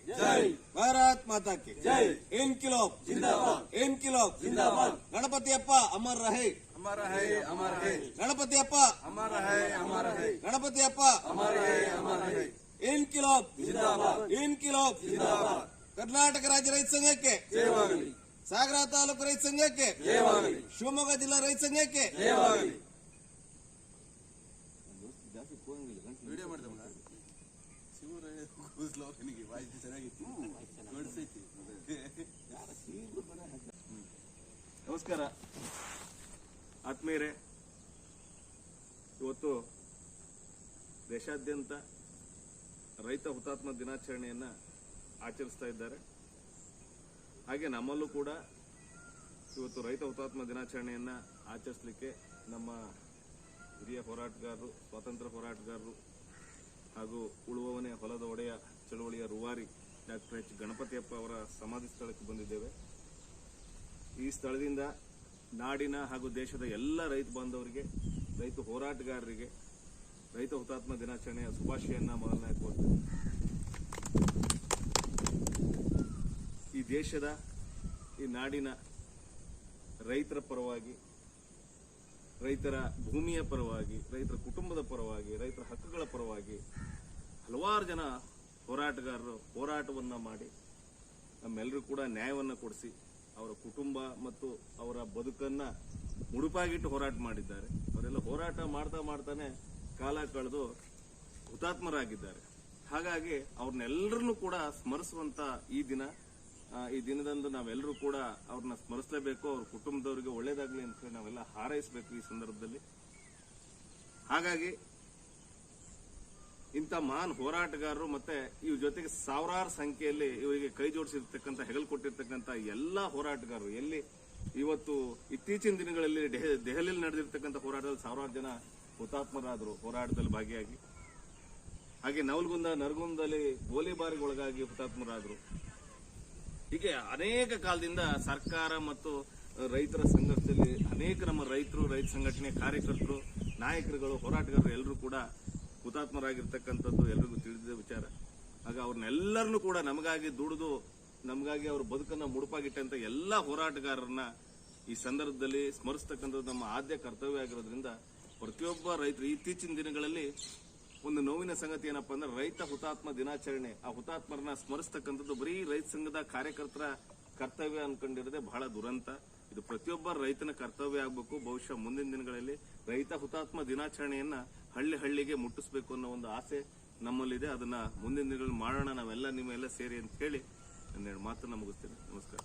जय, भारत माता की जय, इनकिलाब जिंदाबाद, इनकिलाब जिंदाबाद। गणपति अप्पा अमर रहे, अमर है, अमर है, गणपति अप्पा अमर है, अमर है, गणपति अप्पा अमर है, अमर है, इनकिलाब जिंदाबाद, इनकिलाब जिंदाबाद। कर्नाटक राज्य रೈತ ಸಂಘಕ್ಕೆ ಜಯವಾಗಲಿ, ಸಾಗರ ತಾಲೂಕು ರೈತ ಸಂಘಕ್ಕೆ ಜಯವಾಗಲಿ, ಶಿವಮೊಗ್ಗ ಜಿಲ್ಲಾ ರೈತ ಸಂಘಕ್ಕೆ ಜಯವಾಗಲಿ. ವಿಡಿಯೋ ಮಾಡ್ದೆ ಮಗ ಶಿವರೇ ಕೂಸ್ಲೋಕನಿಗೆ ವಾಯ್ಸ್ ಚೆನ್ನಾಗಿತ್ತು, ನೋಡ್ಸೈತಿ. ನಮಸ್ಕಾರ ಆತ್ಮೀಯರೇ, ಇವತ್ತು ದೇಶಾದ್ಯಂತ ರೈತ ಹುತಾತ್ಮ ದಿನಾಚರಣೆಯನ್ನು ಆಚರಿಸ್ತಾ ಇದ್ದಾರೆ. ಹಾಗೆ ನಮ್ಮಲ್ಲೂ ಕೂಡ ಇವತ್ತು ರೈತ ಹುತಾತ್ಮ ದಿನಾಚರಣೆಯನ್ನು ಆಚರಿಸಲಿಕ್ಕೆ ನಮ್ಮ ಹಿರಿಯ ಹೋರಾಟಗಾರರು, ಸ್ವಾತಂತ್ರ್ಯ ಹೋರಾಟಗಾರರು ಹಾಗೂ ಉಳುವವನೇ ಹೊಲದ ಒಡೆಯ ಚಳವಳಿಯ ರೂವಾರಿ ಡಾಕ್ಟರ್ ಎಚ್ ಗಣಪತಿಯಪ್ಪ ಅವರ ಸಮಾಧಿ ಸ್ಥಳಕ್ಕೆ ಬಂದಿದ್ದೇವೆ. ಈ ಸ್ಥಳದಿಂದ ನಾಡಿನ ಹಾಗೂ ದೇಶದ ಎಲ್ಲ ರೈತ ಬಾಂಧವರಿಗೆ, ರೈತ ಹೋರಾಟಗಾರರಿಗೆ ರೈತ ಹುತಾತ್ಮ ದಿನಾಚರಣೆಯ ಶುಭಾಶಯನ್ನ ಮೊದಲನೇ ಕೋರ್ತೇನೆ. ಈ ದೇಶದ, ಈ ನಾಡಿನ ರೈತರ ಪರವಾಗಿ, ರೈತರ ಭೂಮಿಯ ಪರವಾಗಿ, ರೈತರ ಕುಟುಂಬದ ಪರವಾಗಿ, ರೈತರ ಹಕ್ಕುಗಳ ಪರವಾಗಿ ಹಲವಾರು ಜನ ಹೋರಾಟಗಾರರು ಹೋರಾಟವನ್ನ ಮಾಡಿ ನಮ್ಮೆಲ್ಲರೂ ಕೂಡ ನ್ಯಾಯವನ್ನು ಕೊಡಿಸಿ ಅವರ ಕುಟುಂಬ ಮತ್ತು ಅವರ ಬದುಕನ್ನ ಮುಡುಪಾಗಿಟ್ಟು ಹೋರಾಟ ಮಾಡಿದ್ದಾರೆ. ಅವರೆಲ್ಲ ಹೋರಾಟ ಮಾಡ್ತಾ ಮಾಡ್ತಾನೆ ಕಾಲ ಕಳೆದು ಹುತಾತ್ಮರಾಗಿದ್ದಾರೆ. ಹಾಗಾಗಿ ಅವ್ರನ್ನೆಲ್ಲರನ್ನೂ ಕೂಡ ಸ್ಮರಿಸುವಂತ ಈ ದಿನದಂದು ನಾವೆಲ್ಲರೂ ಕೂಡ ಅವ್ರನ್ನ ಸ್ಮರಿಸಲೇಬೇಕು. ಅವ್ರ ಕುಟುಂಬದವರಿಗೆ ಒಳ್ಳೇದಾಗ್ಲಿ ಅಂತ ಹೇಳಿ ನಾವೆಲ್ಲ ಹಾರೈಸಬೇಕು ಈ ಸಂದರ್ಭದಲ್ಲಿ. ಹಾಗಾಗಿ ಇಂಥ ಮಹಾನ್ ಹೋರಾಟಗಾರರು ಮತ್ತೆ ಇವ್ರ ಜೊತೆಗೆ ಸಾವಿರಾರು ಸಂಖ್ಯೆಯಲ್ಲಿ ಇವರಿಗೆ ಕೈ ಜೋಡಿಸಿರ್ತಕ್ಕಂಥ, ಹೆಗಲು ಕೊಟ್ಟಿರ್ತಕ್ಕಂಥ ಎಲ್ಲಾ ಹೋರಾಟಗಾರರು, ಎಲ್ಲಿ ಇವತ್ತು ಇತ್ತೀಚಿನ ದಿನಗಳಲ್ಲಿ ದೆಹಲಿಯಲ್ಲಿ ನಡೆದಿರ್ತಕ್ಕಂಥ ಹೋರಾಟದಲ್ಲಿ ಸಾವಿರಾರು ಜನ ಹುತಾತ್ಮರಾದರು ಹೋರಾಟದಲ್ಲಿ ಭಾಗಿಯಾಗಿ. ಹಾಗೆ ನರಗುಂದದಲ್ಲಿ ಗೋಲಿಬಾರಿಗೆ ಒಳಗಾಗಿ ಹುತಾತ್ಮರಾದರು. ಹೀಗೆ ಅನೇಕ ಕಾಲದಿಂದ ಸರ್ಕಾರ ಮತ್ತು ರೈತರ ಸಂಘರ್ಷದಲ್ಲಿ ಅನೇಕ ನಮ್ಮ ರೈತರು, ರೈತ ಸಂಘಟನೆ ಕಾರ್ಯಕರ್ತರು, ನಾಯಕರುಗಳು, ಹೋರಾಟಗಾರರು ಎಲ್ಲರೂ ಕೂಡ ಹುತಾತ್ಮರಾಗಿರ್ತಕ್ಕಂಥದ್ದು ಎಲ್ರಿಗೂ ತಿಳಿದ ವಿಚಾರ. ಆಗ ಅವ್ರನ್ನೆಲ್ಲರನ್ನೂ ಕೂಡ ನಮಗಾಗಿ ದುಡಿದು ನಮಗಾಗಿ ಅವ್ರ ಬದುಕನ್ನ ಮುಡುಪಾಗಿಟ್ಟಂತ ಎಲ್ಲಾ ಹೋರಾಟಗಾರರನ್ನ ಈ ಸಂದರ್ಭದಲ್ಲಿ ಸ್ಮರಿಸ್ತಕ್ಕಂಥದ್ದು ನಮ್ಮ ಆದ್ಯ ಕರ್ತವ್ಯ ಆಗಿರೋದ್ರಿಂದ ಪ್ರತಿಯೊಬ್ಬ ರೈತರು ಇತ್ತೀಚಿನ ದಿನಗಳಲ್ಲಿ ಒಂದು ನೋವಿನ ಸಂಗತಿ ಏನಪ್ಪಾ ಅಂದ್ರೆ ರೈತ ಹುತಾತ್ಮ ದಿನಾಚರಣೆ, ಆ ಹುತಾತ್ಮರನ್ನ ಸ್ಮರಿಸ್ತಕ್ಕಂಥದ್ದು ಬರೀ ರೈತ ಸಂಘದ ಕಾರ್ಯಕರ್ತರ ಕರ್ತವ್ಯ ಅನ್ಕೊಂಡಿರೋದೇ ಬಹಳ ದುರಂತ. ಇದು ಪ್ರತಿಯೊಬ್ಬ ರೈತನ ಕರ್ತವ್ಯ ಆಗಬೇಕು. ಬಹುಶಃ ಮುಂದಿನ ದಿನಗಳಲ್ಲಿ ರೈತ ಹುತಾತ್ಮ ದಿನಾಚರಣೆಯನ್ನ ಹಳ್ಳಿಗೆ ಮುಟ್ಟಿಸಬೇಕು ಅನ್ನೋ ಒಂದು ಆಸೆ ನಮ್ಮಲ್ಲಿದೆ. ಅದನ್ನ ಮುಂದಿನ ದಿನಗಳಲ್ಲಿ ಮಾಡೋಣ ನಾವೆಲ್ಲ, ನಿಮ್ಮೆಲ್ಲ ಸೇರಿ ಅಂತ ಹೇಳಿ ಒಂದೆರಡು ಮಾತನ್ನ ಮುಗಿಸ್ತೇನೆ. ನಮಸ್ಕಾರ.